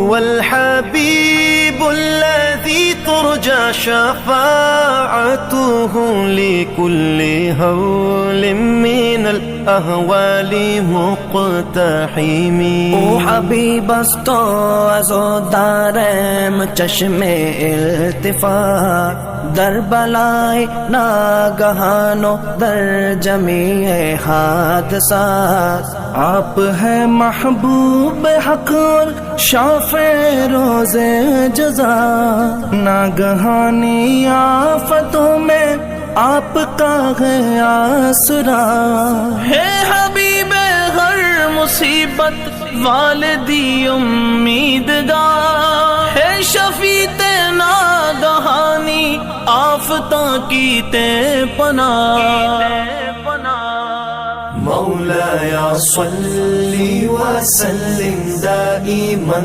هو الحبيب الذي ترجى شفاعته لكل هول من الأهوال مقتحم. او حبیب است تو از و دارم چشم التفات، در بلای ناگہان و در جمیع حادثات. آپ ہے محبوب حق اور شافع روز جزا، ناگہانی آفتوں میں آپ کا ہے آسرا. ہے حبیب ہر مصیبت والدی امیدگار، ہے شفیع ناگہانی آفتاں کی تے پناہ. مولایا صلی وسلم دائما